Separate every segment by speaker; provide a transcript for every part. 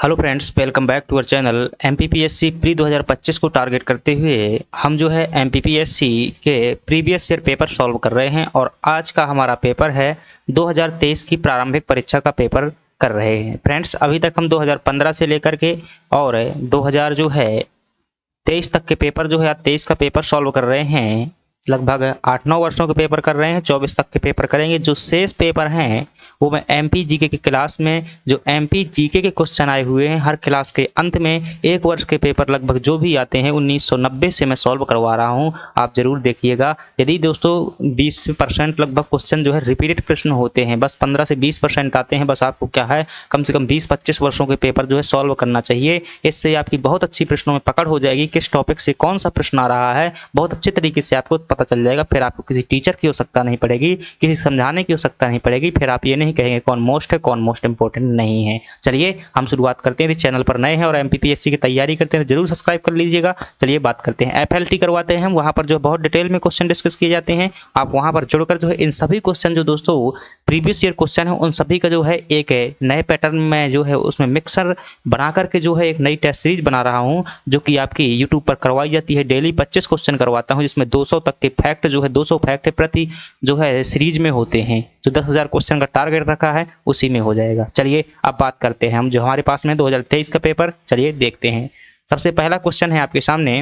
Speaker 1: Hello friends, welcome back to our channel. MPPSC pre 2025 को target करते हुए हम जो है एमपीपीएससी के प्रीवियस ईयर पेपर सॉल्व कर रहे हैं और आज का हमारा पेपर है 2023 की प्रारंभिक परीक्षा का पेपर कर रहे हैं। फ्रेंड्स, अभी तक हम 2015 से लेकर के और 2000 जो है 23 तक के पेपर जो है 23 का पेपर सॉल्व कर रहे हैं। लगभग 8-9 वर्षों के पेपर कर रहे हैं, 24 तक के पेपर करेंगे। जो शेष पेपर हैं वो मैं एमपी जीके की क्लास में जो एमपी जीके के क्वेश्चन आए हुए हैं हर क्लास के अंत में एक वर्ष के पेपर लगभग जो भी आते हैं 1990 से मैं सॉल्व करवा रहा हूं, आप जरूर देखिएगा। यदि दोस्तों 20% लगभग क्वेश्चन जो है रिपीटेड प्रश्न होते हैं, बस 15 से 20% आते हैं, बस आपको क्या है कम से कम 20-25 वर्षों के पेपर जो है सॉल्व करना चाहिए। इससे आपकी बहुत अच्छी प्रश्नों में पकड़ हो जाएगी, किस टॉपिक से कौन सा प्रश्न आ रहा है बहुत अच्छे तरीके से आपको पता चल जाएगा। फिर आपको किसी टीचर की आवश्यकता नहीं पड़ेगी, किसी समझाने की आवश्यकता नहीं पड़ेगी। फिर आप ये नहीं कहेंगे कौन मोस्ट है कौन मोस्ट इंपॉर्टेंट नहीं है। चलिए हम शुरुआत करते हैं। यदि चैनल पर नए हैं और एमपीपीएससी की तैयारी करते हैं जरूर सब्सक्राइब कर लीजिएगा। चलिए बात करते हैं, एफएलटी करवाते हैं हम, वहां पर जो बहुत डिटेल में क्वेश्चन डिस्कस किए जाते हैं। आप वहां पर जुड़कर जो है इन सभी क्वेश्चन जो दोस्तों प्रीवियस ईयर क्वेश्चन है उन सभी का जो है एक नए पैटर्न में जो है उसमें मिक्सर बना करके जो है एक नई टेस्ट सीरीज बना रहा हूं जो कि आपकी यूट्यूब पर करवाई जाती है। डेली 25 क्वेश्चन करवाता हूं जिसमें 200 तक के फैक्ट जो है 200 फैक्ट प्रति जो है सीरीज में होते हैं। जो 10,000 क्वेश्चन का टारगेट रखा है उसी में हो जाएगा। चलिए अब बात करते हैं हम जो हमारे पास में 2023 का पेपर, चलिए देखते हैं। सबसे पहला क्वेश्चन है आपके सामने,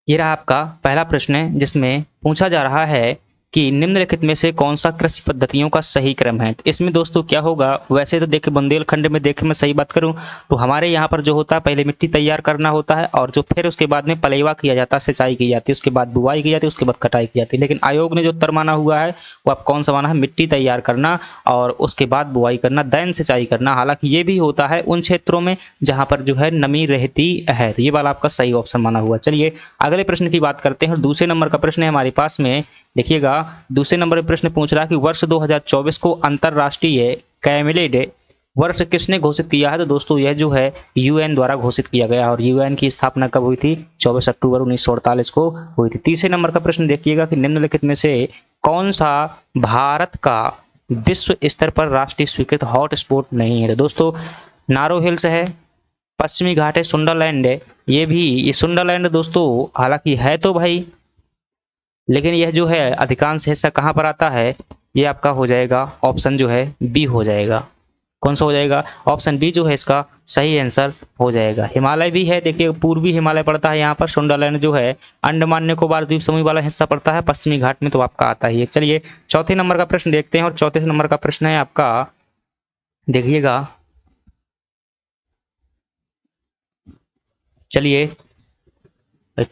Speaker 1: ये रहा आपका पहला प्रश्न है जिसमें पूछा जा रहा है कि निम्नलिखित में से कौन सा कृषि पद्धतियों का सही क्रम है। तो इसमें दोस्तों क्या होगा, वैसे तो देखिए बुंदेलखंड में देखे मैं सही बात करूं तो हमारे यहाँ पर जो होता है पहले मिट्टी तैयार करना होता है और जो फिर उसके बाद में पलेवा किया जाता है, सिंचाई की जाती है, उसके बाद बुआई की जाती है, उसके बाद कटाई की जाती है। लेकिन आयोग ने जो उत्तर माना हुआ है वो आप कौन सा माना है, मिट्टी तैयार करना और उसके बाद बुआई करना, दैन सिंचाई करना। हालांकि ये भी होता है उन क्षेत्रों में जहाँ पर जो है नमी रहती है। ये वाला आपका सही ऑप्शन माना हुआ। चलिए अगले प्रश्न की बात करते हैं और दूसरे नंबर का प्रश्न है हमारे पास में। देखिएगा दूसरे नंबर पर प्रश्न पूछ रहा है कि वर्ष 2024 को अंतरराष्ट्रीय कैमलिड वर्ष किसने घोषित किया है। तो दोस्तों यह जो है यूएन द्वारा घोषित किया गया और यूएन की स्थापना कब हुई थी, 24 अक्टूबर 1948 को हुई थी। तीसरे नंबर का प्रश्न देखिएगा कि निम्नलिखित में से कौन सा भारत का विश्व स्तर पर राष्ट्रीय स्वीकृत हॉट स्पॉट नहीं है। तो दोस्तों नारो हिल्स है, पश्चिमी घाट है, सुंदरलैंड है। ये सुंदरलैंड दोस्तों हालांकि है तो भाई, लेकिन यह जो है अधिकांश हिस्सा कहाँ पर आता है, ये आपका हो जाएगा ऑप्शन जो है बी हो जाएगा। कौन सा हो जाएगा, ऑप्शन बी जो है इसका सही आंसर हो जाएगा। हिमालय भी है, देखिए पूर्वी हिमालय पड़ता है यहाँ पर। सुंदरलैंड जो है अंडमान निकोबार द्वीप समूह वाला हिस्सा पड़ता है, पश्चिमी घाट में तो आपका आता ही है। चलिए चौथे नंबर का प्रश्न देखते हैं और चौथे नंबर का प्रश्न है आपका, देखिएगा चलिए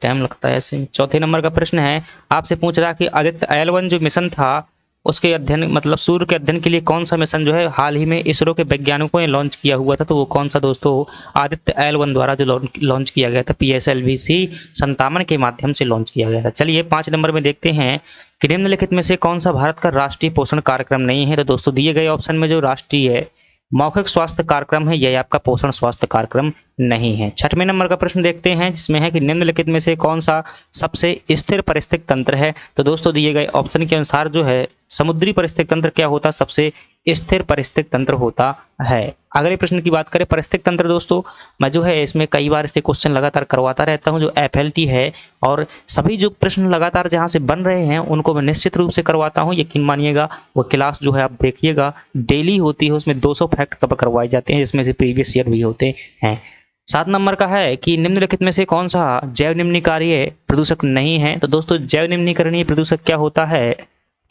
Speaker 1: टाइम लगता है ऐसे। चौथे नंबर का प्रश्न है आपसे पूछ रहा कि आदित्य L1 जो मिशन था उसके अध्ययन मतलब सूर्य के अध्ययन के लिए कौन सा मिशन जो है हाल ही में इसरो के वैज्ञानिकों ने लॉन्च किया हुआ था। तो वो कौन सा दोस्तों, आदित्य L1 द्वारा जो लॉन्च किया गया था PSLV-C57 के माध्यम से लॉन्च किया गया था। चलिए 5 नंबर में देखते हैं कि निम्नलिखित में से कौन सा भारत का राष्ट्रीय पोषण कार्यक्रम नहीं है। तो दोस्तों दिए गए ऑप्शन में जो राष्ट्रीय मौखिक स्वास्थ्य कार्यक्रम है यह आपका पोषण स्वास्थ्य कार्यक्रम नहीं है। छठवें नंबर का प्रश्न देखते हैं जिसमें है कि निम्नलिखित में से कौन सा सबसे स्थिर परिस्थितिक तंत्र है। तो दोस्तों दिए गए ऑप्शन के अनुसार जो है समुद्री परिस्थितिक तंत्र क्या होता है, सबसे स्थिर परिस्थितिक तंत्र होता है। अगले प्रश्न की बात करें परिस्थितिक तंत्र, दोस्तों मैं जो है इसमें कई बार इसके क्वेश्चन लगातार करवाता रहता हूं जो एफएलटी है, और सभी जो प्रश्न लगातार जहां से बन रहे हैं उनको मैं निश्चित रूप से करवाता हूं, यकीन मानिएगा। वो क्लास जो है आप देखिएगा डेली होती है, उसमें 200 फैक्ट कब करवाए जाते हैं जिसमें से प्रीवियस ईयर भी होते हैं। 7 नंबर का है कि निम्नलिखित में से कौन सा जैव निम्नीकारीय प्रदूषक नहीं है। तो दोस्तों जैव निम्नीकरणीय प्रदूषक क्या होता है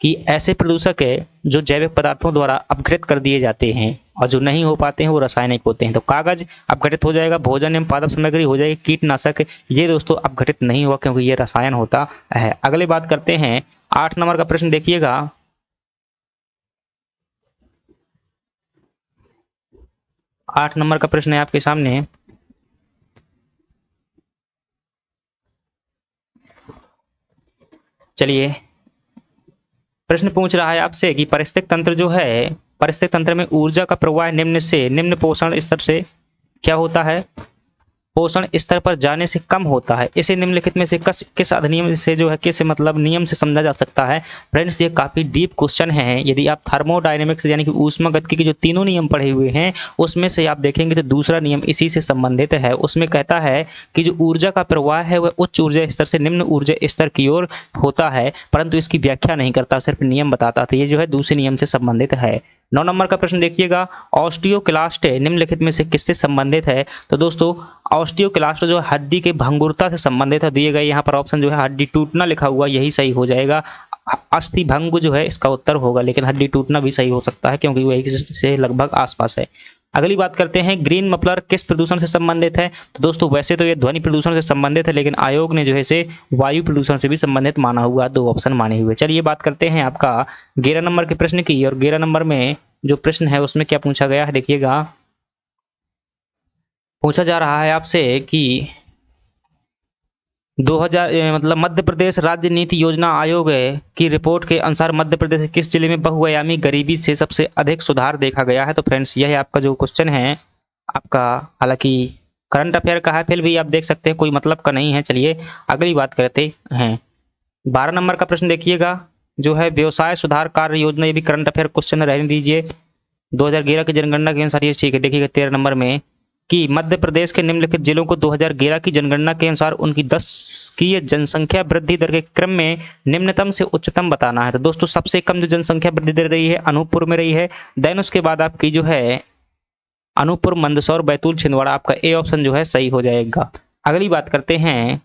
Speaker 1: कि ऐसे प्रदूषक है जो जैविक पदार्थों द्वारा अपघटित कर दिए जाते हैं और जो नहीं हो पाते हैं वो रासायनिक होते हैं। तो कागज अपघटित हो जाएगा, भोजन एवं पादप सामग्री हो जाएगी, कीटनाशक ये दोस्तों अपघटित नहीं हुआ क्योंकि ये रसायन होता है। अगले बात करते हैं 8 नंबर का प्रश्न देखिएगा, 8 नंबर का प्रश्न है आपके सामने। चलिए प्रश्न पूछ रहा है आपसे कि परिस्थितिक तंत्र जो है, परिस्थितिक तंत्र में ऊर्जा का प्रवाह निम्न से निम्न पोषण स्तर से क्या होता है। पोषण स्तर पर जाने से कम होता है। इसे निम्नलिखित में से किस अधिनियम से जो है किस मतलब नियम से समझा जा सकता है। फ्रेंड्स ये काफी डीप क्वेश्चन है। यदि आप थर्मोडायनेमिक्स यानी कि ऊष्मागतिकी के जो तीनों नियम पढ़े हुए हैं उसमें से आप देखेंगे तो दूसरा नियम इसी से संबंधित है। उसमें कहता है कि जो ऊर्जा का प्रवाह है वह उच्च ऊर्जा स्तर से निम्न ऊर्जा स्तर की ओर होता है, परंतु इसकी व्याख्या नहीं करता, सिर्फ नियम बताता था। ये जो है दूसरे नियम से संबंधित है। 9 नंबर का प्रश्न देखिएगा, ऑस्टियोक्लास्ट निम्नलिखित में से किससे संबंधित है। तो दोस्तों ऑस्टियोक्लास्ट जो हड्डी के भंगुरता से संबंधित है। दिए गए यहाँ पर ऑप्शन जो है हड्डी टूटना लिखा हुआ, यही सही हो जाएगा। अस्थि भंग जो है इसका उत्तर होगा, लेकिन हड्डी टूटना भी सही हो सकता है क्योंकि वही से लगभग आसपास है। अगली बात करते हैं, ग्रीन मफलर किस प्रदूषण से संबंधित है। तो दोस्तों वैसे तो ये ध्वनि प्रदूषण से संबंधित है, लेकिन आयोग ने जो है इसे वायु प्रदूषण से भी संबंधित माना हुआ, 2 ऑप्शन माने हुए। चलिए बात करते हैं आपका 11 नंबर के प्रश्न की। और 11 नंबर में जो प्रश्न है उसमें क्या पूछा गया है देखिएगा। पूछा जा रहा है आपसे कि 2000 मतलब मध्य प्रदेश राज्य नीति योजना आयोग की रिपोर्ट के अनुसार मध्य प्रदेश के किस जिले में बहुआयामी गरीबी से सबसे अधिक सुधार देखा गया है। तो फ्रेंड्स यह है आपका जो क्वेश्चन है आपका, हालांकि करंट अफेयर का है फिर भी आप देख सकते हैं कोई मतलब का नहीं है। चलिए अगली बात करते हैं। 12 नंबर का प्रश्न देखिएगा जो है व्यवसाय सुधार कार्य योजना, ये भी करंट अफेयर क्वेश्चन रहने दीजिए। 2011 की जनगणना के अनुसार ये ठीक है। देखिएगा 13 नंबर में कि मध्य प्रदेश के निम्नलिखित जिलों को 2011 की जनगणना के अनुसार उनकी 10 की जनसंख्या वृद्धि दर के क्रम में निम्नतम से उच्चतम बताना है। तो दोस्तों सबसे कम जो जनसंख्या वृद्धि दर रही है अनूपपुर में रही है। देन उसके बाद आपकी जो है अनूपपुर, मंदसौर, बैतूल, छिंदवाड़ा, आपका ए ऑप्शन जो है सही हो जाएगा। अगली बात करते हैं,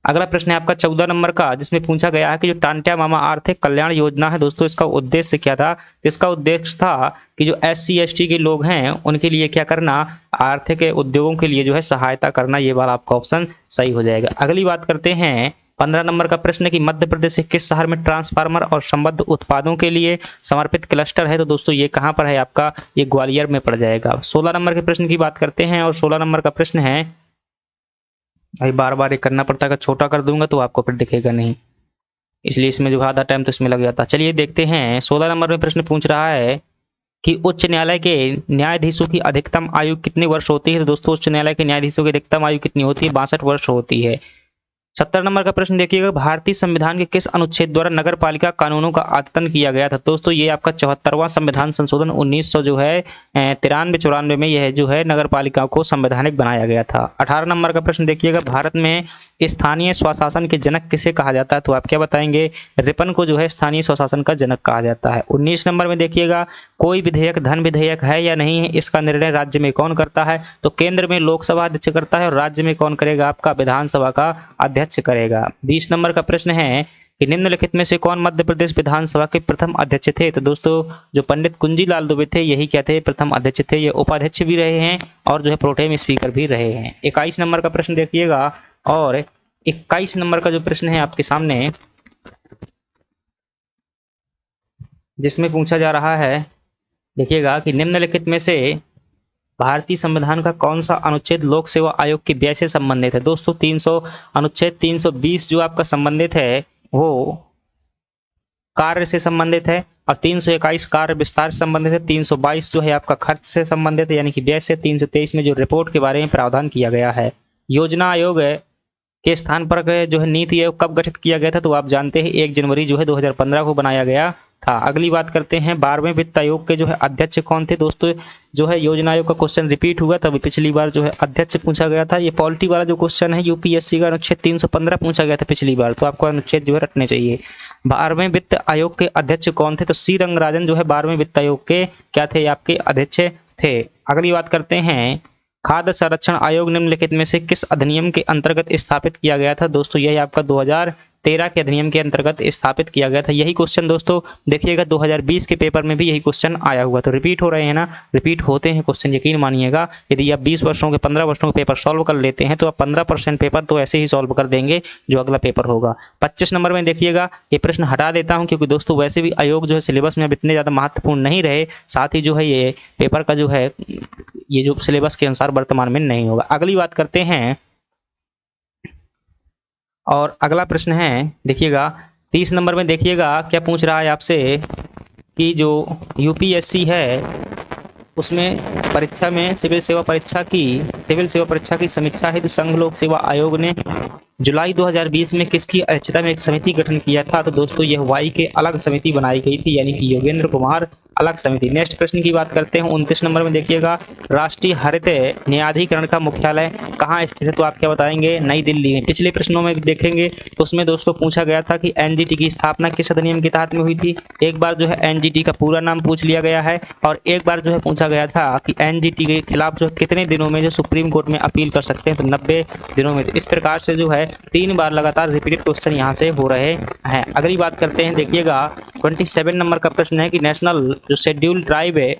Speaker 1: अगला प्रश्न है आपका 14 नंबर का, जिसमें पूछा गया है कि जो टांट्या मामा आर्थिक कल्याण योजना है दोस्तों इसका उद्देश्य क्या था। इसका उद्देश्य था कि जो SC ST के लोग हैं उनके लिए क्या करना, आर्थिक उद्योगों के लिए जो है सहायता करना। ये वाला आपका ऑप्शन सही हो जाएगा। अगली बात करते हैं 15 नंबर का प्रश्न कि मध्य प्रदेश के किस शहर में ट्रांसफार्मर और संबद्ध उत्पादों के लिए समर्पित क्लस्टर है। तो दोस्तों ये कहाँ पर है आपका, ये ग्वालियर में पड़ जाएगा। 16 नंबर के प्रश्न की बात करते हैं और 16 नंबर का प्रश्न है, भाई बार बार ये करना पड़ता है, अगर छोटा कर दूंगा तो आपको फिर दिखेगा नहीं, इसलिए इसमें जो आधा टाइम तो इसमें लग जाता है। चलिए देखते हैं 16 नंबर में प्रश्न पूछ रहा है कि उच्च न्यायालय के न्यायाधीशों की अधिकतम आयु कितने वर्ष होती है। तो दोस्तों उच्च न्यायालय के न्यायाधीशों की अधिकतम आयु कितनी होती है, 62 वर्ष होती है। 70 नंबर का प्रश्न देखिएगा, भारतीय संविधान के किस अनुच्छेद द्वारा नगर पालिका कानूनों का अद्यतन किया गया था। दोस्तों ये आपका 74वां संविधान संशोधन 1900 जो है 93-94 में यह जो है नगर पालिका को संवैधानिक बनाया गया था। 18 नंबर का प्रश्न देखिएगा, भारत में स्थानीय स्वशासन के जनक किसे कहा जाता है। तो आप क्या बताएंगे, रिपन को जो है स्थानीय स्वशासन का जनक कहा जाता है। 19 नंबर में देखिएगा, कोई विधेयक धन विधेयक है या नहीं है, इसका निर्णय राज्य में कौन करता है। तो केंद्र में लोकसभा अध्यक्ष करता है और राज्य में कौन करेगा, आपका विधानसभा का अध्यक्ष करेगा। 20 नंबर का प्रश्न है कि निम्नलिखित में से कौन मध्य प्रदेश विधानसभा के प्रथम अध्यक्ष थे। तो दोस्तों जो पंडित कुंजीलाल दुबे थे यही क्या थे, प्रथम अध्यक्ष थे। ये उपाध्यक्ष भी रहे हैं और जो है प्रोटेम स्पीकर भी रहे हैं। 21 नंबर का प्रश्न देखिएगा और 21 नंबर का जो प्रश्न है आपके सामने, जिसमें पूछा जा रहा है देखिएगा कि निम्नलिखित में से भारतीय संविधान का कौन सा अनुच्छेद लोक सेवा आयोग के व्यय से संबंधित है। दोस्तों 300 अनुच्छेद 320 जो आपका संबंधित है वो कार्य से संबंधित है और 321 कार्य विस्तार से संबंधित है। 322 जो है आपका खर्च से संबंधित है यानी कि व्यय से। 323 में जो रिपोर्ट के बारे में प्रावधान किया गया है। योजना आयोग के स्थान पर जो है नीति आयोग कब गठित किया गया था। तो आप जानते हैं 1 जनवरी जो है 2015 को बनाया गया था। अगली बात करते हैं 12वें वित्त आयोग के जो है अध्यक्ष कौन थे। दोस्तों जो है योजना आयोग का क्वेश्चन रिपीट हुआ, तभी पिछली बार जो है अध्यक्ष पूछा गया था। ये पॉलिटी वाला जो क्वेश्चन है यूपीएससी का अनुच्छेद 315 पूछा गया था पिछली बार, तो आपको अनुच्छेद जो है रटने चाहिए। 12वें वित्त आयोग के अध्यक्ष कौन थे। तो सी रंगराजन जो है 12वें वित्त आयोग के क्या थे, आपके अध्यक्ष थे। अगली बात करते हैं खाद्य संरक्षण आयोग निम्नलिखित में से किस अधिनियम के अंतर्गत स्थापित किया गया था। दोस्तों यही आपका 2013 के अधिनियम के अंतर्गत स्थापित किया गया था। यही क्वेश्चन दोस्तों देखिएगा 2020 के पेपर में भी यही क्वेश्चन आया हुआ। तो रिपीट हो रहे हैं ना, रिपीट होते हैं क्वेश्चन, यकीन मानिएगा। यदि आप 20 वर्षों के 15 वर्षों के पेपर सॉल्व कर लेते हैं तो आप 15% पेपर तो ऐसे ही सॉल्व कर देंगे जो अगला पेपर होगा। 25 नंबर में देखिएगा, ये प्रश्न हटा देता हूं क्योंकि दोस्तों वैसे भी आयोग जो है सिलेबस में अब इतने ज़्यादा महत्वपूर्ण नहीं रहे, साथ ही जो है ये पेपर का जो है ये जो सिलेबस के अनुसार वर्तमान में नहीं होगा। अगली बात करते हैं और अगला प्रश्न है देखिएगा 30 नंबर में देखिएगा क्या पूछ रहा है आपसे कि जो यूपीएससी है उसमें परीक्षा में सिविल सेवा परीक्षा की समीक्षा हेतु संघ लोक सेवा आयोग ने जुलाई 2020 में किसकी अध्यक्षता में एक समिति गठन किया था? तो दोस्तों यह वाई के अलग समिति बनाई गई थी, यानी कि योगेंद्र कुमार अलग समिति। नेक्स्ट प्रश्न की बात करते हैं 29 नंबर में। देखिएगा, राष्ट्रीय हरित न्यायाधिकरण का मुख्यालय कहाँ स्थित है? तो आप क्या बताएंगे? नई दिल्ली में। पिछले प्रश्नों में देखेंगे तो उसमें दोस्तों पूछा गया था कि एनजीटी की स्थापना किस अधिनियम के तहत में हुई थी। एक बार जो है एनजीटी का पूरा नाम पूछ लिया गया है और एक बार जो है पूछा गया था कि एनजीटी के खिलाफ जो कितने दिनों में जो सुप्रीम कोर्ट में अपील कर सकते हैं, तो 90 दिनों में। इस प्रकार से जो है 3 बार लगातार रिपीटेड क्वेश्चन यहाँ से हो रहे हैं। अगली बात करते हैं, देखिएगा 27 नंबर का प्रश्न है कि नेशनल जो शेड्यूल्ड ट्राइब है,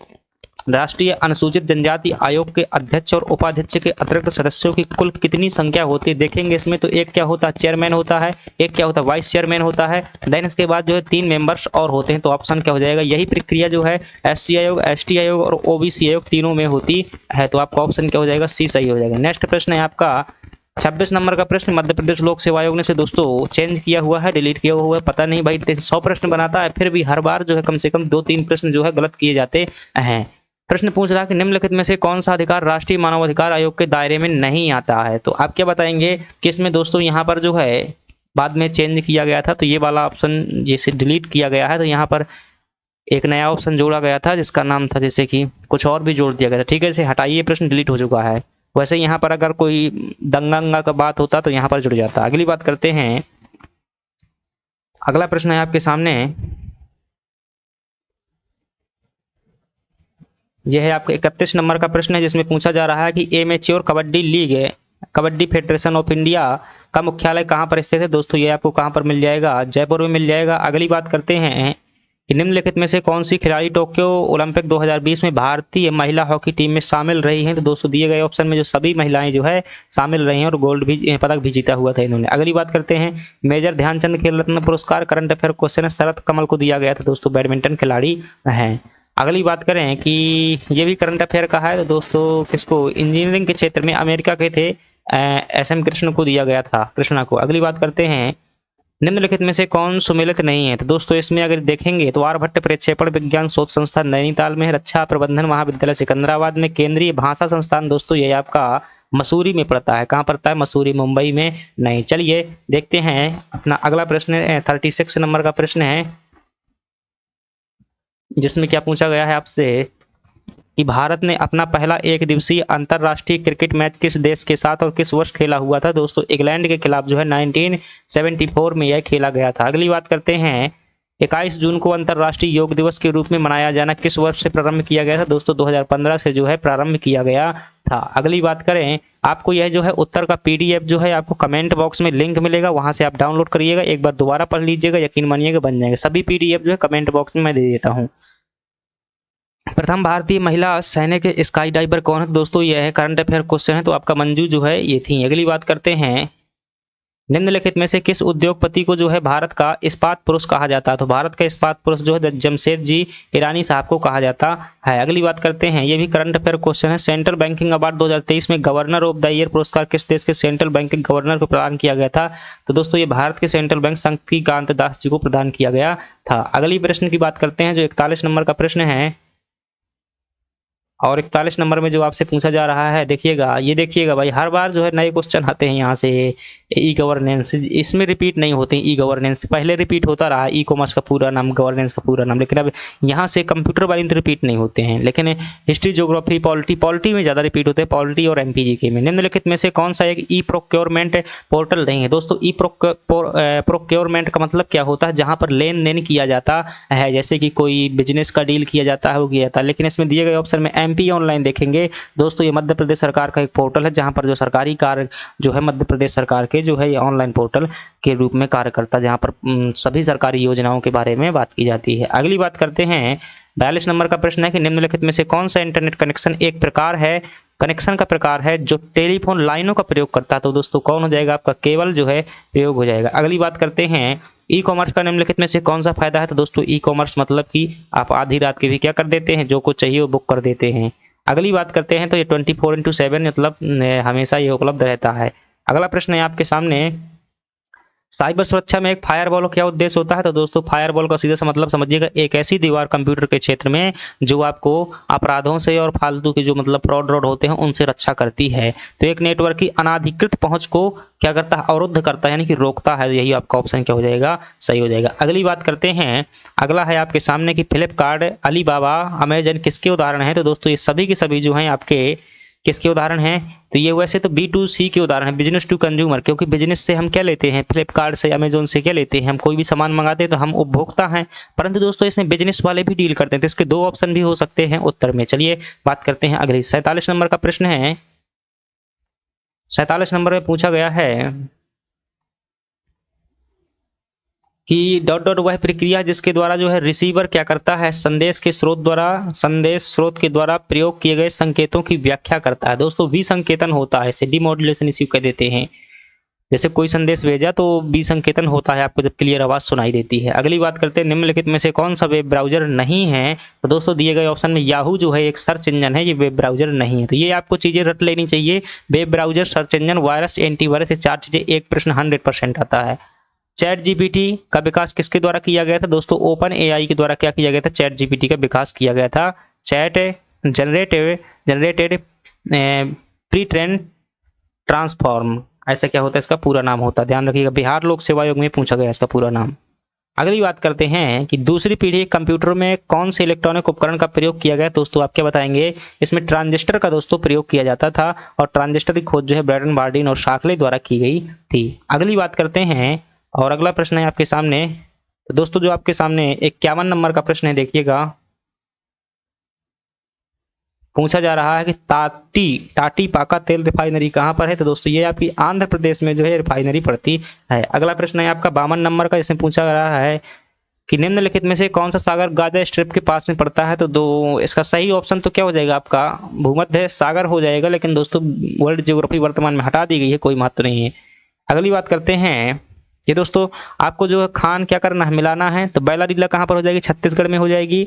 Speaker 1: राष्ट्रीय अनुसूचित जनजाति आयोग के अध्यक्ष और उपाध्यक्ष के अतिरिक्त सदस्यों की कुल कितनी संख्या होती है? देखेंगे इसमें तो एक क्या होता है, चेयरमैन होता है, एक क्या होता है, वाइस चेयरमैन होता है, देन इसके बाद जो है 3 मेंबर्स और होते हैं। तो ऑप्शन क्या हो जाएगा? यही प्रक्रिया जो है एससी आयोग, एसटी आयोग और ओबीसी आयोग तीनों में होती है। तो आपका ऑप्शन क्या हो जाएगा? सी सही हो जाएगा। नेक्स्ट प्रश्न है आपका 26 नंबर का प्रश्न। मध्य प्रदेश लोक सेवा आयोग ने से दोस्तों चेंज किया हुआ है, डिलीट किया हुआ है, पता नहीं भाई। 100 प्रश्न बनाता है, फिर भी हर बार जो है कम से कम 2-3 प्रश्न जो है गलत किए जाते हैं। प्रश्न पूछ रहा है कि निम्नलिखित में से कौन सा अधिकार राष्ट्रीय मानवाधिकार आयोग के दायरे में नहीं आता है? तो आप क्या बताएंगे कि इसमें दोस्तों यहाँ पर जो है बाद में चेंज किया गया था, तो ये वाला ऑप्शन जैसे डिलीट किया गया है, तो यहाँ पर एक नया ऑप्शन जोड़ा गया था जिसका नाम था, जैसे कि कुछ और भी जोड़ दिया गया था। ठीक है, इसे हटाइए, प्रश्न डिलीट हो चुका है। वैसे यहाँ पर अगर कोई दंगा का बात होता तो यहाँ पर जुड़ जाता। अगली बात करते हैं, अगला प्रश्न है आपके सामने, यह है आपका 31 नंबर का प्रश्न है, जिसमें पूछा जा रहा है कि एमेच्योर कबड्डी लीग है, कबड्डी फेडरेशन ऑफ इंडिया का मुख्यालय कहाँ पर स्थित है? दोस्तों ये आपको कहाँ पर मिल जाएगा? जयपुर में मिल जाएगा। अगली बात करते हैं कि निम्नलिखित में से कौन सी खिलाड़ी टोक्यो ओलंपिक 2020 में भारतीय महिला हॉकी टीम में शामिल रही हैं? तो दोस्तों दिए गए ऑप्शन में जो सभी महिलाएं जो है शामिल रही हैं और गोल्ड भी पदक भी जीता हुआ था इन्होंने। अगली बात करते हैं, मेजर ध्यानचंद खेल रत्न पुरस्कार करंट अफेयर क्वेश्चन है, शरद कमल को दिया गया था, दोस्तों बैडमिंटन खिलाड़ी हैं। अगली बात करें कि ये भी करंट अफेयर का है, तो दोस्तों किसको? इंजीनियरिंग के क्षेत्र में अमेरिका के थे एसएम कृष्ण को दिया गया था, कृष्णा को। अगली बात करते हैं, निम्नलिखित में से कौन सुमेलित नहीं है? तो दोस्तों इसमें अगर देखेंगे तो आर्यभट्ट प्रक्षेपण विज्ञान शोध संस्थान नैनीताल में है, रक्षा प्रबंधन महाविद्यालय सिकंदराबाद में, केंद्रीय भाषा संस्थान दोस्तों ये आपका मसूरी में पड़ता है। कहाँ पड़ता है? मसूरी, मुंबई में नहीं। चलिए देखते हैं अपना अगला प्रश्न 36 नंबर का प्रश्न है, जिसमें क्या पूछा गया है आपसे कि भारत ने अपना पहला एक दिवसीय अंतरराष्ट्रीय क्रिकेट मैच किस देश के साथ और किस वर्ष खेला हुआ था? दोस्तों इंग्लैंड के खिलाफ जो है 1974 में यह खेला गया था। अगली बात करते हैं, 21 जून को अंतरराष्ट्रीय योग दिवस के रूप में मनाया जाना किस वर्ष से प्रारंभ किया गया था? दोस्तों 2015 से जो है प्रारंभ किया गया था। अगली बात करें, आपको यह जो है उत्तर का पीडीएफ जो है आपको कमेंट बॉक्स में लिंक मिलेगा, वहां से आप डाउनलोड करिएगा, एक बार दोबारा पढ़ लीजिएगा, यकीन मानिएगा बन जाएगा। सभी पीडीएफ जो है कमेंट बॉक्स में मैं दे देता हूँ। प्रथम भारतीय महिला सैनिक स्काई डाइवर कौन है? दोस्तों यह है करंट अफेयर क्वेश्चन है, तो आपका मंजू जो है ये थी। अगली बात करते हैं, निम्नलिखित में से किस उद्योगपति को जो है भारत का इस्पात पुरुष कहा जाता है? तो भारत का इस्पात पुरुष जो है जमशेद जी ईरानी साहब को कहा जाता है। अगली बात करते हैं, ये भी करंट अफेयर क्वेश्चन है, सेंट्रल बैंकिंग अवार्ड 2023 में गवर्नर ऑफ द ईयर पुरस्कार किस देश के सेंट्रल बैंकिंग गवर्नर को प्रदान किया गया था? तो दोस्तों ये भारत के सेंट्रल बैंक शक्तिकांत दास जी को प्रदान किया गया था। अगली प्रश्न की बात करते हैं, जो 41 नंबर का प्रश्न है, और 41 नंबर में जो आपसे पूछा जा रहा है, देखिएगा, ये देखिएगा भाई, हर बार जो है नए क्वेश्चन आते हैं यहाँ से। ई गवर्नेंस इसमें रिपीट नहीं होते, ई गवर्नेंस पहले रिपीट होता रहा, ई कॉमर्स का पूरा नाम, गवर्नेंस का पूरा नाम, लेकिन अब यहाँ से कंप्यूटर वाले तो रिपीट नहीं होते हैं, लेकिन हिस्ट्री, ज्योग्राफी, पॉलिटी में ज़्यादा रिपीट होते हैं, पॉलिटी और एमपीजीके में। निम्नलिखित में से कौन सा एक ई प्रोक्योरमेंट पोर्टल नहीं है? दोस्तों ई प्रोक्योरमेंट का मतलब क्या होता है? जहाँ पर लेन देन किया जाता है, जैसे कि कोई बिजनेस का डील किया जाता है, वो किया जाता है। लेकिन इसमें दिए गए ऑप्शन में एमपी ऑनलाइन देखेंगे दोस्तों, ये मध्य प्रदेश सरकार का एक पोर्टल है, जहां पर जो सरकारी कार्य जो है मध्य प्रदेश सरकार के जो है ये ऑनलाइन पोर्टल के रूप में कार्य करता है, जहां पर सभी सरकारी योजनाओं के बारे में बात की जाती है। अगली बात करते हैं, 42 नंबर का प्रश्न है कि निम्नलिखित में से कौन सा इंटरनेट कनेक्शन एक प्रकार है, कनेक्शन का प्रकार है जो टेलीफोन लाइनों का प्रयोग करता है? तो दोस्तों कौन हो जाएगा? आपका केबल जो है प्रयोग हो जाएगा। अगली बात करते हैं, ई कॉमर्स का निम्नलिखित में से कौन सा फायदा है? तो दोस्तों ई कॉमर्स मतलब कि आप आधी रात के भी क्या कर देते हैं, जो कुछ चाहिए वो बुक कर देते हैं। अगली बात करते हैं, तो ये 24/7 मतलब हमेशा ये उपलब्ध रहता है। अगला प्रश्न है आपके सामने, साइबर सुरक्षा में एक फायरवॉल का क्या उद्देश्य होता है? तो दोस्तों फायरवॉल का सीधा सा मतलब समझिएगा, एक ऐसी दीवार कंप्यूटर के क्षेत्र में जो आपको अपराधों से और फालतू के जो मतलब फ्रॉड रोड होते हैं उनसे रक्षा करती है। तो एक नेटवर्क की अनाधिकृत पहुंच को क्या करता है? अवरुद्ध करता है, यानी कि रोकता है। यही आपका ऑप्शन क्या हो जाएगा? सही हो जाएगा। अगली बात करते हैं, अगला है आपके सामने कि फ्लिपकार्ट, अलीबाबा, अमेजन किसके उदाहरण है? तो दोस्तों ये सभी के सभी जो हैं आपके किसके उदाहरण हैं? तो ये वैसे तो B2C के उदाहरण है, बिजनेस टू कंज्यूमर, क्योंकि बिजनेस से हम क्या लेते हैं? फ्लिपकार्ट से, अमेजोन से क्या लेते हैं? हम कोई भी सामान मंगाते हैं तो हम उपभोक्ता हैं, परंतु दोस्तों इसमें बिजनेस वाले भी डील करते हैं, तो इसके दो ऑप्शन भी हो सकते हैं उत्तर में। चलिए बात करते हैं अगली 47 नंबर का प्रश्न है। 47 नंबर में पूछा गया है कि डॉट डॉट वह प्रक्रिया जिसके द्वारा जो है रिसीवर क्या करता है? संदेश स्रोत के द्वारा प्रयोग किए गए संकेतों की व्याख्या करता है। दोस्तों विसंकेतन होता है, इसे डिमॉड्यूलेशन इश्यू कह देते हैं। जैसे कोई संदेश भेजा तो विसंकेतन होता है आपको जब क्लियर आवाज सुनाई देती है। अगली बात करते हैं, निम्नलिखित में से कौन सा वेब ब्राउजर नहीं है? तो दोस्तों दिए गए ऑप्शन में याहू जो है एक सर्च इंजन है, ये वेब ब्राउजर नहीं है। तो ये आपको चीजें रट लेनी चाहिए, web browser, search engine, virus, antivirus, ये चार चीजें एक प्रश्न 100% आता है। चैट जीपीटी का विकास किसके द्वारा किया गया था? दोस्तों ओपन एआई के द्वारा क्या किया गया था? चैट जीपीटी का विकास किया गया था। Chat generated pre train transform, ऐसा क्या होता है? इसका पूरा नाम होता है, ध्यान रखिएगा, बिहार लोक सेवा आयोग में पूछा गया इसका पूरा नाम। अगली बात करते हैं कि दूसरी पीढ़ी कंप्यूटर में कौन से इलेक्ट्रॉनिक उपकरण का प्रयोग किया गया? दोस्तों आप क्या बताएंगे? इसमें ट्रांजिस्टर का दोस्तों प्रयोग किया जाता था, और ट्रांजिस्टर की खोज जो है ब्रैडन बार्डिन और शाकले द्वारा की गई थी। अगली बात करते हैं, और अगला प्रश्न है आपके सामने। तो दोस्तों जो आपके सामने 51 नंबर का प्रश्न है, देखिएगा, पूछा जा रहा है कि टाटी पाका तेल रिफाइनरी कहां पर है? तो दोस्तों ये आपकी आंध्र प्रदेश में जो है रिफाइनरी पड़ती है। अगला प्रश्न है आपका 52 नंबर का, इसमें पूछा जा रहा है कि निम्नलिखित में से कौन सा सागर गाजा स्ट्रिप के पास में पड़ता है? तो दो इसका सही ऑप्शन तो क्या हो जाएगा आपका? भूमध्य सागर हो जाएगा, लेकिन दोस्तों वर्ल्ड ज्योग्राफी वर्तमान में हटा दी गई है, कोई महत्व नहीं है। अगली बात करते हैं, ये दोस्तों आपको जो है खान क्या करना है? मिलाना है। तो बैलाडीला कहाँ पर हो जाएगी? छत्तीसगढ़ में हो जाएगी।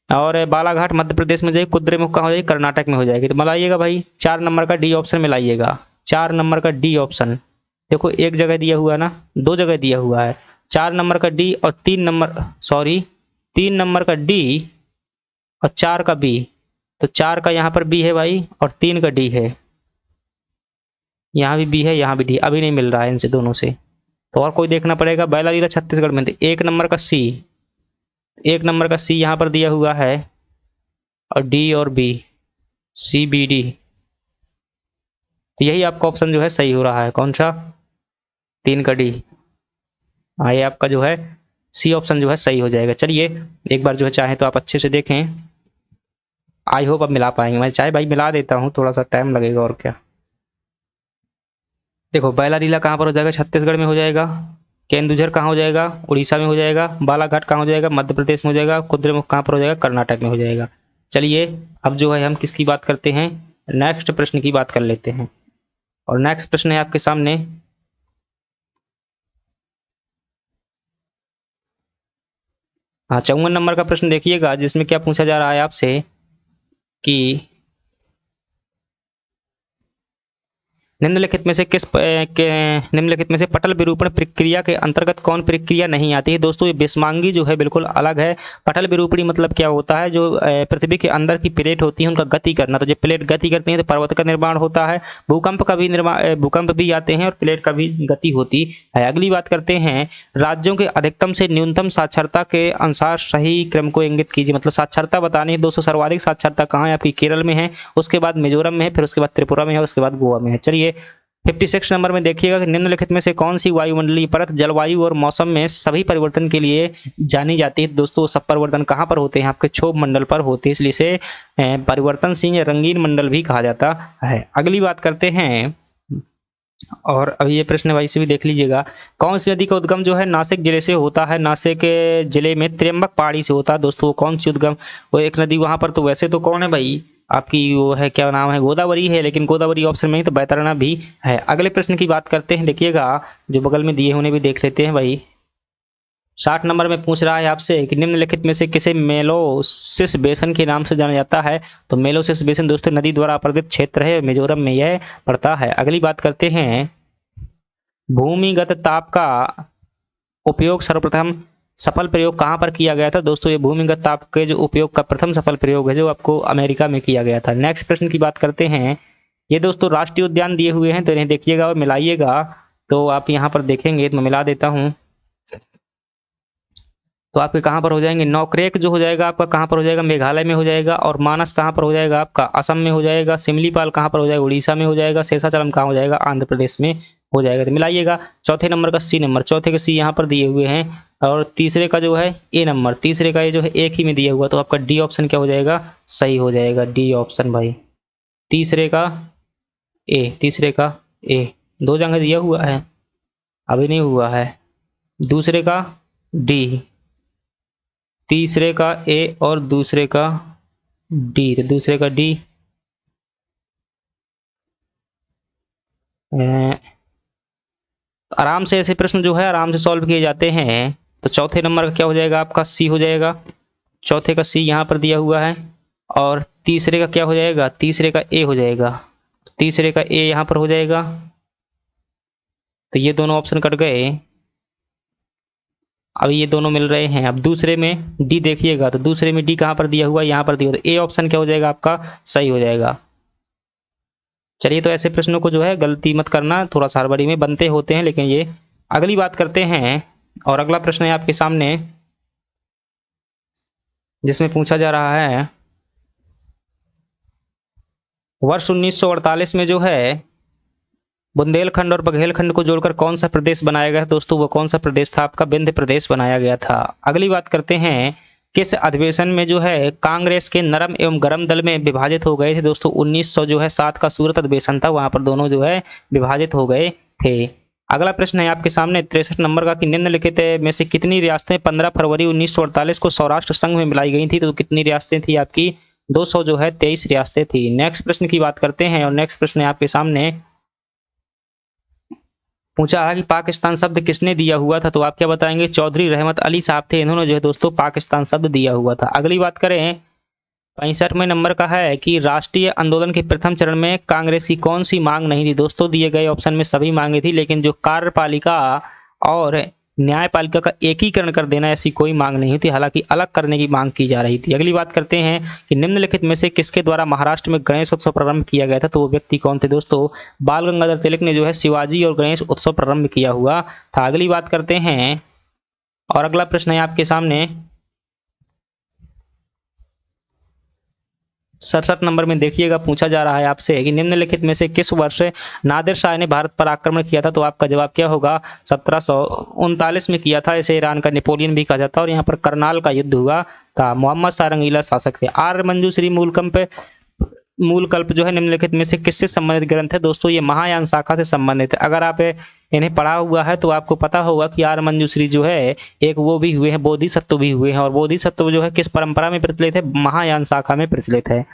Speaker 1: और बालाघाट मध्य प्रदेश में हो जाएगी। कुद्रेमुख कहाँ हो जाएगी? कर्नाटक में हो जाएगी। तो मिलाइएगा भाई, 4 नंबर का डी ऑप्शन मिलाइएगा, 4 नंबर का डी ऑप्शन। देखो एक जगह दिया हुआ है ना, दो जगह दिया हुआ है, 4 नंबर का डी और 3 नंबर का डी और 4 का बी। तो 4 का यहाँ पर बी है भाई, और 3 का डी है, यहाँ भी बी है, यहाँ भी डी। अभी नहीं मिल रहा है इनसे दोनों से, तो और कोई देखना पड़ेगा। बैलाडीला छत्तीसगढ़ में। 1 नंबर का सी, 1 नंबर का सी यहाँ पर दिया हुआ है, और डी और बी, सी बी डी। तो यही आपका ऑप्शन जो है सही हो रहा है। कौन सा? 3 का डी। हाँ ये आपका जो है सी ऑप्शन जो है सही हो जाएगा। चलिए एक बार जो है चाहे तो आप अच्छे से देखें, आई होप अब मिला पाएंगे। मैं चाहे भाई मिला देता हूँ, थोड़ा सा टाइम लगेगा और क्या। देखो बैलाडीला कहाँ पर हो जाएगा? छत्तीसगढ़ में हो जाएगा। केंदुझर कहाँ हो जाएगा? उड़ीसा में हो जाएगा। बालाघाट कहाँ हो जाएगा? मध्य प्रदेश में हो जाएगा। कुद्रेमुख कहाँ पर हो जाएगा? कर्नाटक में हो जाएगा। चलिए अब जो है हम किसकी बात करते हैं? नेक्स्ट प्रश्न की बात कर लेते हैं। और नेक्स्ट प्रश्न है आपके सामने, हाँ 54 नंबर का प्रश्न देखिएगा, जिसमें क्या पूछा जा रहा है आपसे कि निम्नलिखित में से पटल विरूपण प्रक्रिया के अंतर्गत कौन प्रक्रिया नहीं आती है? दोस्तों ये बिस्मांगी जो है बिल्कुल अलग है। पटल विरूपणी मतलब क्या होता है? जो पृथ्वी के अंदर की प्लेट होती है उनका गति करना। तो जब प्लेट गति करती है तो पर्वत का निर्माण होता है। भूकंप भी आते हैं और प्लेट का भी गति होती है। अगली बात करते हैं, राज्यों के अधिकतम से न्यूनतम साक्षरता के अनुसार सही क्रम को इंगित कीजिए। मतलब साक्षरता बतानी है दोस्तों। सर्वाधिक साक्षरता कहाँ है आपकी? केरल में है, उसके बाद मिजोरम में है, फिर उसके बाद त्रिपुरा में है, उसके बाद गोवा में है। चलिए 56 नंबर में देखिएगा कि निम्नलिखित में से कौन सी वायुमंडलीय परत जलवायु और मौसम में सभी परिवर्तन के लिए जानी जाती है? दोस्तों सब परिवर्तन कहाँ पर होते हैं? आपके क्षोभ मंडल पर होते हैं, इसलिए इसे परिवर्तनशील या रंगीन मंडल भी कहा जाता है। अगली बात करते हैं, और अभी ये प्रश्न भाई से भी देख लीजिएगा, कौन सी नदी का उद्गम जो है नासिक जिले से होता है? नासिक जिले में त्र्यंबक पहाड़ी से होता है। दोस्तों कौन सी उद्गम, वो एक नदी वहां पर, तो वैसे तो कौन है भाई आपकी? वो है, क्या नाम है? गोदावरी है, लेकिन गोदावरी ऑप्शन में ही तो बैतरणी भी है। अगले प्रश्न की बात करते हैं, देखिएगा जो बगल में दिए उन्हें भी देख लेते हैं भाई। 60 नंबर में पूछ रहा है आपसे कि निम्नलिखित में से किसे मेलोसिस बेसन के नाम से जाना जाता है? तो मेलोसिस बेसन दोस्तों नदी द्वारा अपरदित क्षेत्र है, मिजोरम में यह पड़ता है। अगली बात करते हैं, भूमिगत ताप का उपयोग सर्वप्रथम सफल प्रयोग कहाँ पर किया गया था? दोस्तों ये भूमिगत ताप के जो उपयोग का प्रथम सफल प्रयोग है जो आपको अमेरिका में किया गया था। नेक्स्ट प्रश्न की बात करते हैं। ये दोस्तों राष्ट्रीय उद्यान दिए हुए हैं तो इन्हें देखिएगा और मिलाइएगा। तो आप यहाँ पर देखेंगे तो मैं मिला देता हूँ। तो आपके कहाँ पर हो जाएंगे? नौकरेक जो हो जाएगा आपका कहाँ पर हो जाएगा? मेघालय में हो जाएगा। और मानस कहाँ पर हो जाएगा आपका? असम में हो जाएगा। सिमलीपाल कहाँ पर हो जाएगा? उड़ीसा में हो जाएगा। शेषाचलम कहाँ हो जाएगा? आंध्र प्रदेश में हो जाएगा। तो मिलाइएगा। चौथे नंबर का सी नंबर, चौथे का सी यहाँ पर दिए हुए हैं और तीसरे का जो है ए नंबर, तीसरे का ये जो है एक ही में दिया हुआ, तो आपका डी ऑप्शन क्या हो जाएगा? सही हो जाएगा डी ऑप्शन भाई। तीसरे का ए, तीसरे का ए, दो जगह दिया हुआ है, अभी नहीं हुआ है। दूसरे का डी, तीसरे का ए और दूसरे का डी। तो दूसरे का डी, आराम से ऐसे प्रश्न जो है आराम से सॉल्व किए जाते हैं। तो चौथे नंबर का क्या हो जाएगा आपका? सी हो जाएगा। चौथे का सी यहाँ पर दिया हुआ है और तीसरे का क्या हो जाएगा? तीसरे का ए हो जाएगा। तीसरे का ए यहाँ पर हो जाएगा। तो ये दोनों ऑप्शन कट गए, अब ये दोनों मिल रहे हैं। अब दूसरे में डी देखिएगा, तो दूसरे में डी कहाँ पर दिया हुआ है? यहाँ पर दिया हुआ। तो ए ऑप्शन क्या हो जाएगा आपका? सही हो जाएगा। चलिए, तो ऐसे प्रश्नों को जो है गलती मत करना, थोड़ा सा हड़बड़ी में बनते होते हैं, लेकिन ये अगली बात करते हैं। और अगला प्रश्न है आपके सामने जिसमें पूछा जा रहा है वर्ष 1948 में जो है बुंदेलखंड और बघेलखंड को जोड़कर कौन सा प्रदेश बनाया गया? दोस्तों वो कौन सा प्रदेश था आपका? विंध्य प्रदेश बनाया गया था। अगली बात करते हैं, किस अधिवेशन में जो है कांग्रेस के नरम एवं गरम दल में विभाजित हो गए थे? दोस्तों 1907 का सूरत अधिवेशन था, वहां पर दोनों जो है विभाजित हो गए थे। अगला प्रश्न है आपके सामने 63 नंबर का कि निम्नलिखित में से कितनी रियासतें 15 फरवरी 1948 को सौराष्ट्र संघ में मिलाई गई थी? तो कितनी रियासतें थी आपकी? 200 जो है 23 रियासतें थी। नेक्स्ट प्रश्न की बात करते हैं और नेक्स्ट प्रश्न है आपके सामने पूछा है कि पाकिस्तान शब्द किसने दिया हुआ था? तो आप क्या बताएंगे? चौधरी रहमत अली साहब थे, इन्होंने जो है दोस्तों पाकिस्तान शब्द दिया हुआ था। अगली बात करें 65वें नंबर का है कि राष्ट्रीय आंदोलन के प्रथम चरण में कांग्रेस की कौन सी मांग नहीं थी? दोस्तों दिए गए ऑप्शन में सभी मांगे थी, लेकिन जो कार्यपालिका और न्यायपालिका का एकीकरण कर देना ऐसी कोई मांग नहीं थी, हालांकि अलग करने की मांग की जा रही थी। अगली बात करते हैं कि निम्नलिखित में से किसके द्वारा महाराष्ट्र में गणेश उत्सव प्रारंभ किया गया था? तो वो व्यक्ति कौन थे? दोस्तों बाल गंगाधर तिलक ने जो है शिवाजी और गणेश उत्सव प्रारंभ किया हुआ था। अगली बात करते हैं और अगला प्रश्न है आपके सामने 67 नंबर में देखिएगा, पूछा जा रहा है आपसे कि निम्नलिखित में से किस वर्ष नादिर शाह ने भारत पर आक्रमण किया था? तो आपका जवाब क्या होगा? 1739 में किया था। इसे ईरान का नेपोलियन भी कहा जाता है और यहाँ पर करनाल का युद्ध हुआ था। मोहम्मद शाह रंगीला शासक थे। आर्य मंजूश्री मूल कल्प जो है निम्नलिखित में से किससे संबंधित ग्रंथ है? दोस्तों ये महायान शाखा से संबंधित है। अगर आप इन्हें पढ़ा हुआ है तो आपको पता होगा कि आर्य मंजूश्री जो है एक वो भी हुए हैं, बोधिसत्व भी हुए हैं, और बोधिसत्व जो है किस परंपरा में प्रचलित है? महायान शाखा में प्रचलित है।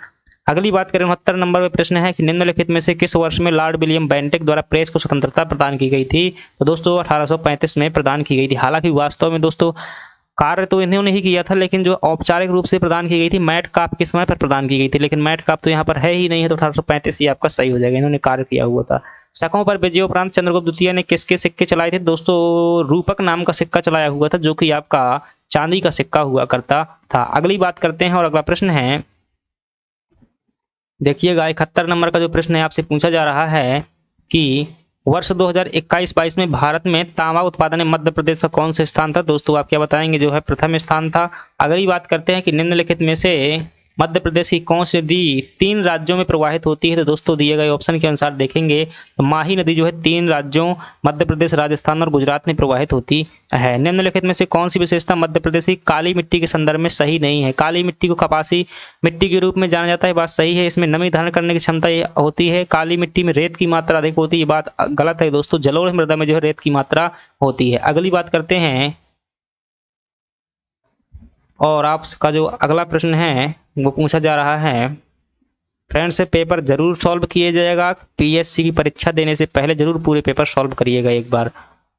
Speaker 1: अगली बात करें 69 नंबर पे प्रश्न है कि निम्नलिखित में से किस वर्ष में लॉर्ड विलियम बेंटिक द्वारा प्रेस को स्वतंत्रता प्रदान की गई थी? तो दोस्तों 1835 में प्रदान की गई थी। हालांकि वास्तव में दोस्तों कार्य तो इन्होंने ही किया था, लेकिन जो औपचारिक रूप से प्रदान की गई थी मैट काप के समय पर प्रदान की गई थी, लेकिन मैट काप तो यहाँ पर है ही नहीं है, तो 1835 ही आपका सही हो जाएगा। इन्होंने कार्य किया हुआ था। शकों पर विजयोपरांत चंद्रगुप्त द्वितीय ने किसके सिक्के चलाए थे? दोस्तों रूपक नाम का सिक्का चलाया हुआ था, जो कि आपका चांदी का सिक्का हुआ करता था। अगली बात करते हैं और अगला प्रश्न है देखिएगा 71 नंबर का जो प्रश्न है आपसे पूछा जा रहा है कि वर्ष 2021-22 में भारत में तांबा उत्पादन में मध्य प्रदेश का कौन सा स्थान था? दोस्तों आप क्या बताएंगे? जो है प्रथम स्थान था। अगली बात करते हैं कि निम्नलिखित में से मध्य प्रदेश की कौन सी नदी 3 राज्यों में प्रवाहित होती है? तो दोस्तों दिए गए ऑप्शन के अनुसार देखेंगे तो माही नदी जो है 3 राज्यों मध्य प्रदेश, राजस्थान और गुजरात में प्रवाहित होती है। निम्नलिखित में से कौन सी विशेषता मध्य प्रदेश की काली मिट्टी के संदर्भ में सही नहीं है? काली मिट्टी को कपासी मिट्टी के रूप में जाना जाता है, बात सही है। इसमें नमी धारण करने की क्षमता होती है। काली मिट्टी में रेत की मात्रा अधिक होती है, ये बात गलत है दोस्तों। जलोढ़ मृदा में जो है रेत की मात्रा होती है। अगली बात करते हैं और आपका जो अगला प्रश्न है वो पूछा जा रहा है फ्रेंड्स, पेपर जरूर सॉल्व किया जाएगा। पीएससी की परीक्षा देने से पहले जरूर पूरे पेपर सॉल्व करिएगा एक बार।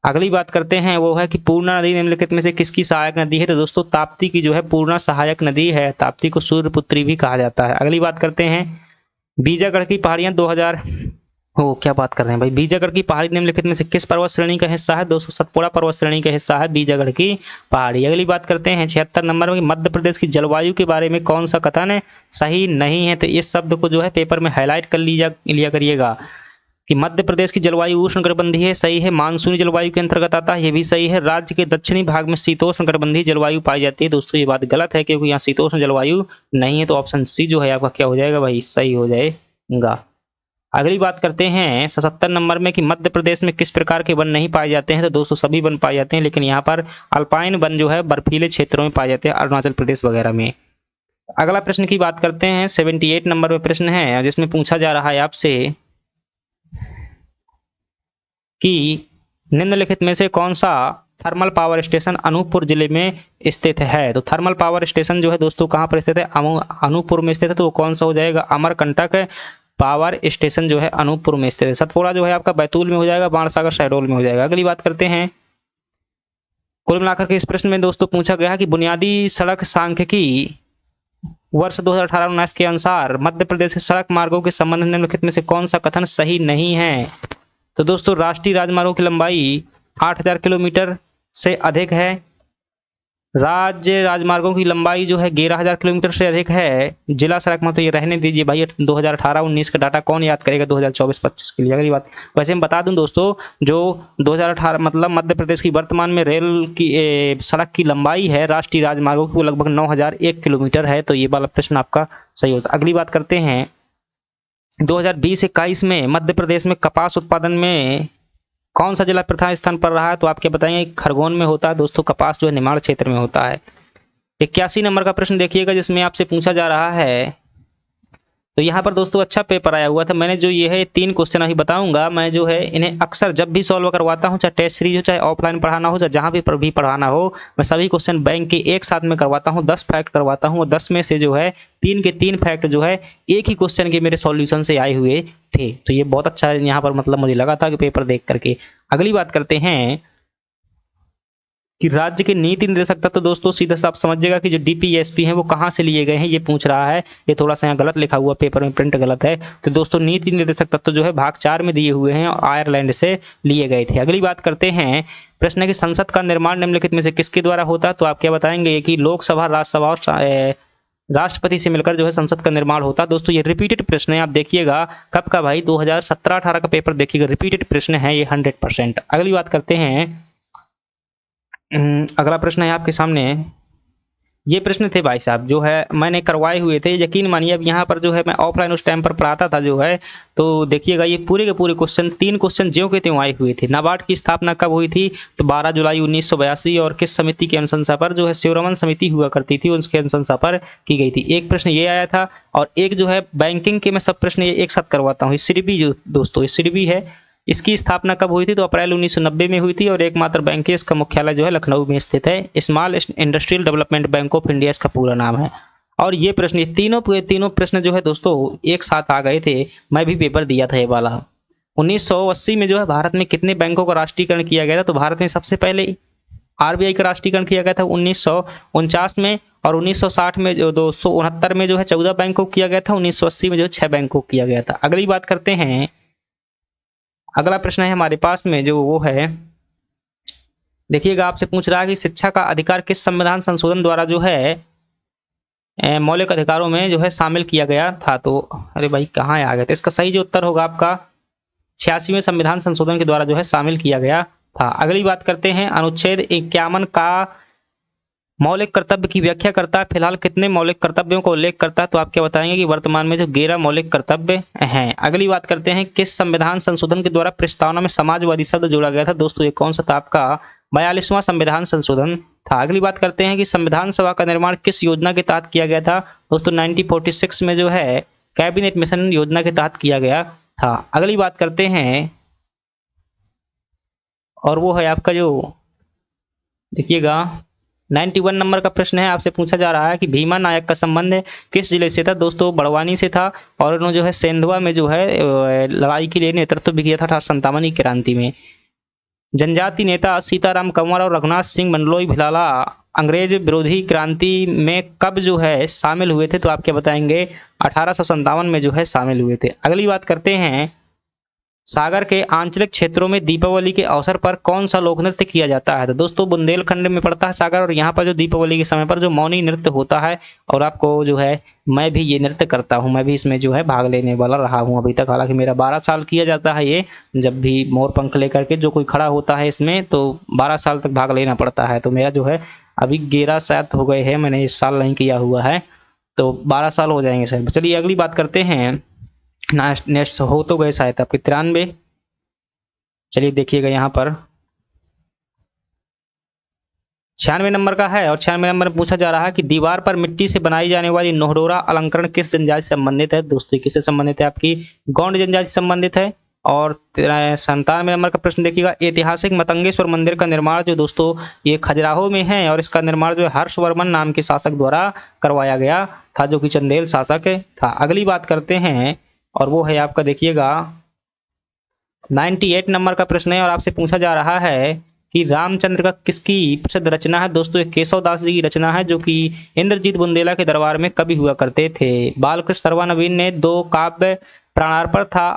Speaker 1: अगली बात करते हैं वो है कि पूर्णा नदी निम्नलिखित में से किसकी सहायक नदी है? तो दोस्तों ताप्ती की जो है पूर्णा सहायक नदी है। ताप्ती को सूर्यपुत्री भी कहा जाता है। अगली बात करते हैं बीजागढ़ की पहाड़ियां हो क्या बात कर रहे हैं भाई। बीजागढ़ की पहाड़ी निम्नलिखित में से किस पर्वत श्रेणी का हिस्सा है? दोस्तों सतपुड़ा पर्वत श्रेणी का हिस्सा है बीजागढ़ की पहाड़ी। अगली बात करते हैं 76 नंबर में, मध्य प्रदेश की जलवायु के बारे में कौन सा कथन है सही नहीं है? तो इस शब्द को जो है पेपर में हाईलाइट कर लिया करिएगा कि मध्य प्रदेश की जलवायु उष्णकटिबंधीय है, सही है। मानसूनी जलवायु के अंतर्गत आता है, ये भी सही है। राज्य के दक्षिणी भाग में शीतोष्णकटिबंधीय जलवायु पाई जाती है। दोस्तों ये बात गलत है क्योंकि यहाँ शीतोष्ण जलवायु नहीं है, तो ऑप्शन सी जो है आपका क्या हो जाएगा भाई, सही हो जाएगा। अगली बात करते हैं 77 नंबर में कि मध्य प्रदेश में किस प्रकार के वन नहीं पाए जाते हैं? तो दोस्तों सभी वन पाए जाते हैं, लेकिन यहाँ पर अल्पाइन वन जो है बर्फीले क्षेत्रों में पाए जाते हैं, अरुणाचल प्रदेश वगैरह में। अगला प्रश्न की बात करते हैं 78 नंबर में प्रश्न है जिसमें पूछा जा रहा है आपसे कि निम्नलिखित में से कौन सा थर्मल पावर स्टेशन अनूपपुर जिले में स्थित है? तो थर्मल पावर स्टेशन जो है दोस्तों कहाँ पर स्थित है? अनूपपुर में स्थित है, तो वो कौन सा हो जाएगा? अमरकंटक पावर स्टेशन जो है अनूपपुर में स्थित है। सतपुड़ा जो है आपका बैतूल में हो जाएगा, बाणसागर शहडोल में हो जाएगा। अगली बात करते हैं, कुल मिलाकर के इस प्रश्न में दोस्तों पूछा गया कि बुनियादी सड़क सांख्यिकी वर्ष 2018-19 के अनुसार मध्य प्रदेश के सड़क मार्गों के संबंध में निम्नलिखित में से कौन सा कथन सही नहीं है? तो दोस्तों राष्ट्रीय राजमार्गों की लंबाई 8000 किलोमीटर से अधिक है, राज्य राजमार्गों की लंबाई जो है 11000 किलोमीटर से अधिक है, जिला सड़क में तो ये रहने दीजिए भाई, 2018-19 का डाटा कौन याद करेगा 2024-25 के लिए। अगली बात, वैसे मैं बता दूं दोस्तों, जो 2018 मतलब मध्य प्रदेश की वर्तमान में रेल की सड़क की लंबाई है राष्ट्रीय राजमार्गों की, वो लगभग 9001 किलोमीटर है, तो ये वाला प्रश्न आपका सही होता। अगली बात करते हैं 2020-21 में मध्य प्रदेश में कपास उत्पादन में कौन सा जिला प्रथम स्थान पर रहा है? तो आप क्या बताएंगे? खरगोन में होता है दोस्तों, कपास जो है निमाड़ क्षेत्र में होता है। 81 नंबर का प्रश्न देखिएगा जिसमें आपसे पूछा जा रहा है, तो यहाँ पर दोस्तों अच्छा पेपर आया हुआ था। मैंने जो ये है 3 क्वेश्चन अभी बताऊंगा, मैं जो है इन्हें अक्सर जब भी सॉल्व करवाता हूँ, चाहे टेस्ट सीरीज हो, चाहे ऑफलाइन पढ़ाना हो, चाहे जहाँ भी पढ़ाना हो, मैं सभी क्वेश्चन बैंक के एक साथ में करवाता हूँ, 10 फैक्ट करवाता हूँ, और 10 में से जो है 3 के 3 फैक्ट जो है एक ही क्वेश्चन के मेरे सॉल्यूशन से आए हुए थे। तो ये बहुत अच्छा है यहाँ पर, मतलब मुझे लगा था कि पेपर देख करके। अगली बात करते हैं कि राज्य के नीति निर्देशक तत्व, तो दोस्तों सीधा सा आप समझिएगा कि जो डीपीएसपी हैं वो कहाँ से लिए गए हैं, ये पूछ रहा है। ये थोड़ा सा यहाँ गलत लिखा हुआ, पेपर में प्रिंट गलत है। तो दोस्तों नीति निर्देशक तत्व जो है भाग 4 में दिए हुए हैं और आयरलैंड से लिए गए थे। अगली बात करते हैं, प्रश्न है कि संसद का निर्माण निम्नलिखित में से किसके द्वारा होता है? तो आप क्या बताएंगे कि लोकसभा, राज्यसभा और राष्ट्रपति से मिलकर जो है संसद का निर्माण होता है। दोस्तों ये रिपीटेड प्रश्न है, आप देखिएगा कब का भाई, 2017-18 का पेपर देखिएगा, रिपीटेड प्रश्न है ये 100%। अगली बात करते हैं, अगला प्रश्न है आपके सामने, ये प्रश्न थे भाई साहब जो है मैंने करवाए हुए थे, यकीन मानिए। अब यहाँ पर जो है मैं ऑफलाइन उस टाइम पर पढ़ाता था जो है, तो देखिएगा ये पूरे के पूरे क्वेश्चन, 3 क्वेश्चन ज्यों के त्यों आए हुए थे। नाबार्ड की स्थापना कब हुई थी? तो 12 जुलाई 1982, और किस समिति की अनुशंसा पर? जो है शिवरमन समिति हुआ करती थी, उसके अनुशंसा पर की गई थी। एक प्रश्न ये आया था, और एक जो है बैंकिंग के मैं सब प्रश्न ये एक साथ करवाता हूँ। सिडबी जो दोस्तों सिडबी है, इसकी स्थापना कब हुई थी? तो अप्रैल 1990 में हुई थी, और एकमात्र बैंक है, इसका मुख्यालय जो है लखनऊ में स्थित है। Small industrial development bank of India इसका पूरा नाम है। और ये प्रश्न, ये तीनों प्रश्न जो है दोस्तों एक साथ आ गए थे, मैं भी पेपर दिया था ये वाला। 1980 में जो है भारत में कितने बैंकों का राष्ट्रीयकरण किया गया था? तो भारत में सबसे पहले आरबीआई का राष्ट्रीयकरण किया गया था 1949 में, और 1960 में जो 269 में जो है 14 बैंकों को किया गया था, 1980 में जो 6 बैंकों को किया गया था। अगली बात करते हैं, अगला प्रश्न है हमारे पास में जो वो है, देखिएगा आपसे पूछ रहा है कि शिक्षा का अधिकार किस संविधान संशोधन द्वारा जो है मौलिक अधिकारों में जो है शामिल किया गया था? तो अरे भाई कहाँ आ गया? तो इसका सही जो उत्तर होगा आपका 86वें संविधान संशोधन के द्वारा जो है शामिल किया गया था। अगली बात करते हैं, अनुच्छेद 51 का मौलिक कर्तव्य की व्याख्या करता है, फिलहाल कितने मौलिक कर्तव्यों को उल्लेख करता है? तो आप क्या बताएंगे कि वर्तमान में जो 11 मौलिक कर्तव्य हैं। अगली बात करते हैं, किस संविधान संशोधन के द्वारा प्रस्तावना में समाजवादी शब्द जोड़ा गया था? दोस्तों ये कौन सा था? आपका 42वां संविधान संशोधन था। अगली बात करते हैं कि संविधान सभा का निर्माण किस योजना के तहत किया गया था? दोस्तों 1946 में जो है कैबिनेट मिशन योजना के तहत किया गया था। अगली बात करते हैं, और वो है आपका जो देखिएगा 91 नंबर का प्रश्न है, आपसे पूछा जा रहा है कि भीमा नायक का संबंध किस जिले से था? दोस्तों बड़वानी से था, और उन्होंने जो है सेंधवा में जो है लड़ाई के लिए नेतृत्व भी किया था 1857 की क्रांति में। जनजाति नेता सीताराम कंवर और रघुनाथ सिंह मंडलोई भिलाला अंग्रेज विरोधी क्रांति में कब जो है शामिल हुए थे? तो आप क्या बताएंगे? 1857 में जो है शामिल हुए थे। अगली बात करते हैं, सागर के आंचलिक क्षेत्रों में दीपावली के अवसर पर कौन सा लोक नृत्य किया जाता है? तो दोस्तों बुंदेलखंड में पड़ता है सागर, और यहाँ पर जो दीपावली के समय पर जो मौनी नृत्य होता है, और आपको जो है मैं भी ये नृत्य करता हूँ, मैं भी इसमें जो है भाग लेने वाला रहा हूँ अभी तक। हालांकि मेरा 12 साल किया जाता है ये, जब भी मोर पंख लेकर के जो कोई खड़ा होता है इसमें, तो 12 साल तक भाग लेना पड़ता है। तो मेरा जो है अभी 11 शायद हो गए हैं, मैंने इस साल नहीं किया हुआ है, तो 12 साल हो जाएंगे शायद। चलिए अगली बात करते हैं। नेक्स्ट हो तो गए शायद आपके 93। चलिए देखिएगा यहाँ पर 96 नंबर का है, और 96 नंबर में पूछा जा रहा है कि दीवार पर मिट्टी से बनाई जाने वाली नोहडोरा अलंकरण किस जनजाति से संबंधित है? दोस्तों किससे संबंधित है? आपकी गौंड जनजाति से संबंधित है। और 97 नंबर का प्रश्न देखिएगा, ऐतिहासिक मतंगेश्वर मंदिर का निर्माण जो दोस्तों ये खजुराहो में है, और इसका निर्माण जो है हर्षवर्मन नाम के शासक द्वारा करवाया गया था, जो कि चंदेल शासक था। अगली बात करते हैं, और वो है आपका देखिएगा 98 नंबर का प्रश्न है, और आपसे पूछा जा रहा है कि रामचंद्र का किसकी प्रसिद्ध रचना है? दोस्तों ये केशव दास जी की रचना है, जो कि इंद्रजीत बुंदेला के दरबार में कवि हुआ करते थे। बालकृष्ण सर्वानवीन ने 2 काव्य प्राणार्पण था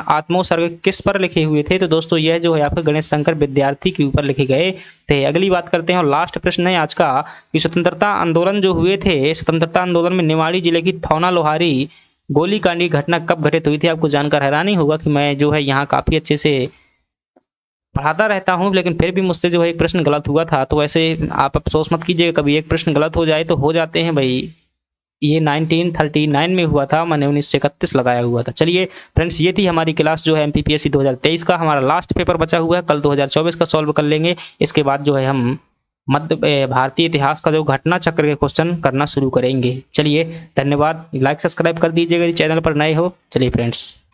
Speaker 1: आत्मोत्सर्ग किस पर लिखे हुए थे? तो दोस्तों यह जो है आपके गणेश शंकर विद्यार्थी के ऊपर लिखे गए थे। अगली बात करते हैं, और लास्ट प्रश्न है आज का कि स्वतंत्रता आंदोलन जो हुए थे, स्वतंत्रता आंदोलन में निवाड़ी जिले की थौना लोहारी गोलीकांड की घटना कब घटित हुई थी? आपको जानकर हैरानी होगा कि मैं जो है यहाँ काफी अच्छे से पढ़ाता रहता हूँ, लेकिन फिर भी मुझसे जो है एक प्रश्न गलत हुआ था। तो वैसे आप अफसोस मत कीजिएगा, कभी एक प्रश्न गलत हो जाए तो हो जाते हैं भाई। ये 1939 में हुआ था, मैंने 1931 लगाया हुआ था। चलिए फ्रेंड्स, ये थी हमारी क्लास जो है एमपीपीएससी 2023 का। हमारा लास्ट पेपर बचा हुआ है, कल 2024 का सॉल्व कर लेंगे। इसके बाद जो है हम मध्य भारतीय इतिहास का जो घटना चक्र के क्वेश्चन करना शुरू करेंगे। चलिए धन्यवाद, लाइक सब्सक्राइब कर दीजिएगा यदि चैनल पर नए हो। चलिए फ्रेंड्स।